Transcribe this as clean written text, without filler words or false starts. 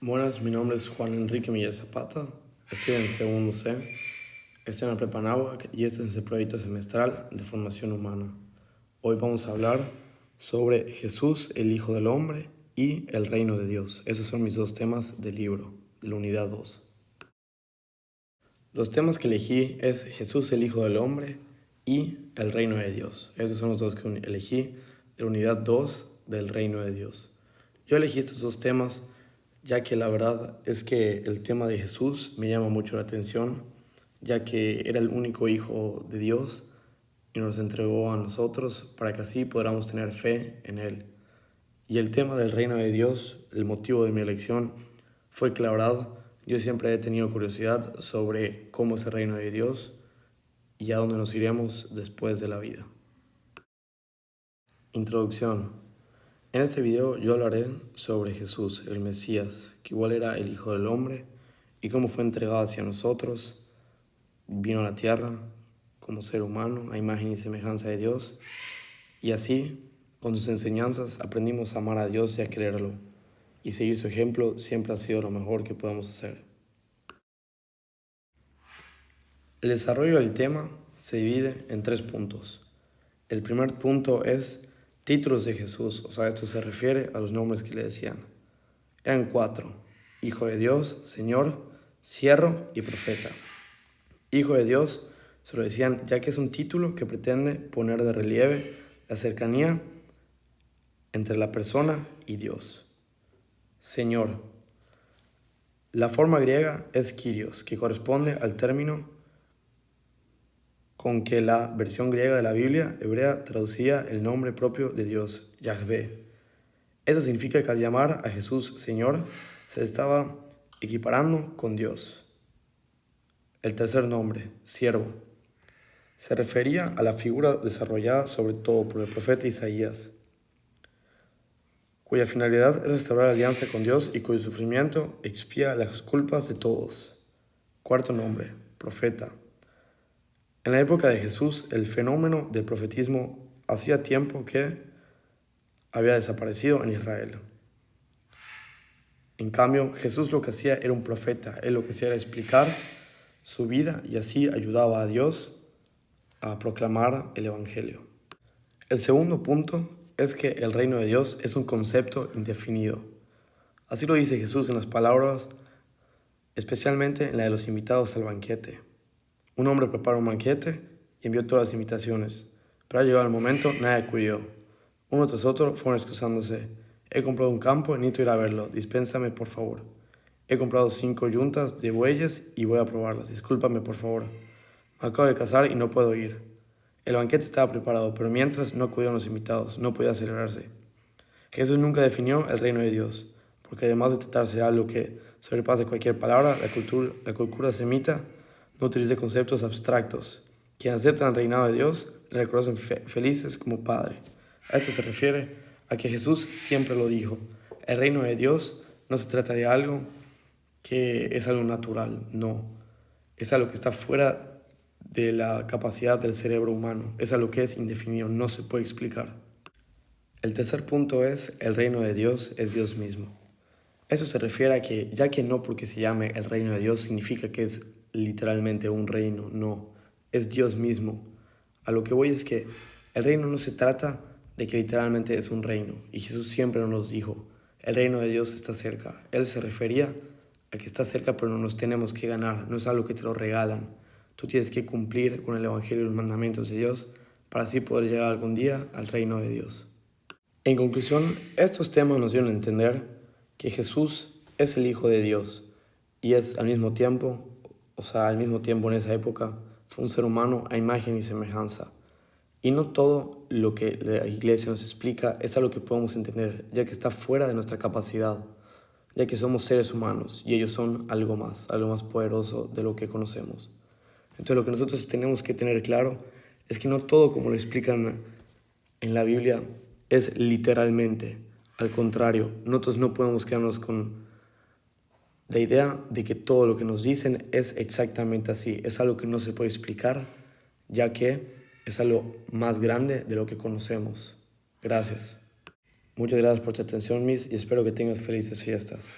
Buenas, mi nombre es Juan Enrique Miguel Zapata, estoy en segundo C, estoy en la Prepa Anáhuac y este es el proyecto semestral de formación humana. Hoy vamos a hablar sobre Jesús, el Hijo del Hombre, y el Reino de Dios. Esos son mis dos temas del libro, de la unidad 2. Los temas que elegí es Jesús, el Hijo del Hombre, y el Reino de Dios. Esos son los dos que elegí de la unidad 2 del Reino de Dios. Yo elegí estos dos temas ya que la verdad es que el tema de Jesús me llama mucho la atención, ya que era el único Hijo de Dios y nos entregó a nosotros para que así podamos tener fe en Él. Y el tema del reino de Dios, el motivo de mi elección, fue que la verdad yo siempre he tenido curiosidad sobre cómo es el reino de Dios y a dónde nos iremos después de la vida. Introducción. En este video yo hablaré sobre Jesús, el Mesías, que igual era el Hijo del Hombre, y cómo fue entregado hacia nosotros, vino a la tierra como ser humano, a imagen y semejanza de Dios, y así, con sus enseñanzas, aprendimos a amar a Dios y a quererlo, y seguir su ejemplo siempre ha sido lo mejor que podemos hacer. El desarrollo del tema se divide en 3 puntos. El primer punto es títulos de Jesús, o sea, esto se refiere a los nombres que le decían. Eran 4, Hijo de Dios, Señor, Siervo y Profeta. Hijo de Dios se lo decían ya que es un título que pretende poner de relieve la cercanía entre la persona y Dios. Señor. La forma griega es Kyrios, que corresponde al término con que la versión griega de la Biblia hebrea traducía el nombre propio de Dios, Yahvé. Eso significa que al llamar a Jesús Señor, se estaba equiparando con Dios. El tercer nombre, Siervo, se refería a la figura desarrollada sobre todo por el profeta Isaías, cuya finalidad es restaurar la alianza con Dios y cuyo sufrimiento expía las culpas de todos. Cuarto nombre, Profeta. En la época de Jesús, el fenómeno del profetismo hacía tiempo que había desaparecido en Israel. En cambio, Jesús lo que hacía era un profeta. Él lo que hacía era explicar su vida y así ayudaba a Dios a proclamar el Evangelio. El segundo punto es que el reino de Dios es un concepto indefinido. Así lo dice Jesús en las palabras, especialmente en la de los invitados al banquete. Un hombre preparó un banquete y envió todas las invitaciones, pero al llegar el momento nadie acudió. Uno tras otro fueron excusándose. He comprado un campo y necesito ir a verlo, dispénsame por favor. He comprado 5 yuntas de bueyes y voy a probarlas, discúlpame por favor. Me acabo de casar y no puedo ir. El banquete estaba preparado, pero mientras no acudieron los invitados, no podía celebrarse. Jesús nunca definió el reino de Dios, porque además de tratarse de algo que sobrepase cualquier palabra, la cultura semita no utiliza conceptos abstractos. Quienes aceptan el reinado de Dios le reconocen felices como Padre. A esto se refiere a que Jesús siempre lo dijo. El reino de Dios no se trata de algo que es algo natural, no. Es algo que está fuera de la capacidad del cerebro humano. Es algo que es indefinido, no se puede explicar. El tercer punto es, el reino de Dios es Dios mismo. Eso se refiere a que, ya que no porque se llame el reino de Dios significa que es literalmente un reino, no, es Dios mismo. A lo que voy es que el reino no se trata de que literalmente es un reino, y Jesús siempre nos dijo, el reino de Dios está cerca. Él se refería a que está cerca, pero no nos tenemos que ganar, no es algo que te lo regalan. Tú tienes que cumplir con el Evangelio y los mandamientos de Dios para así poder llegar algún día al reino de Dios. En conclusión, estos temas nos dieron a entender que Jesús es el Hijo de Dios y es al mismo tiempo en esa época, fue un ser humano a imagen y semejanza. Y no todo lo que la iglesia nos explica es algo que podemos entender, ya que está fuera de nuestra capacidad, ya que somos seres humanos y ellos son algo más poderoso de lo que conocemos. Entonces lo que nosotros tenemos que tener claro es que no todo como lo explican en la Biblia es literalmente. Al contrario, nosotros no podemos quedarnos con la idea de que todo lo que nos dicen es exactamente así. Es algo que no se puede explicar, ya que es algo más grande de lo que conocemos. Gracias. Muchas gracias por tu atención, Miss, y espero que tengas felices fiestas.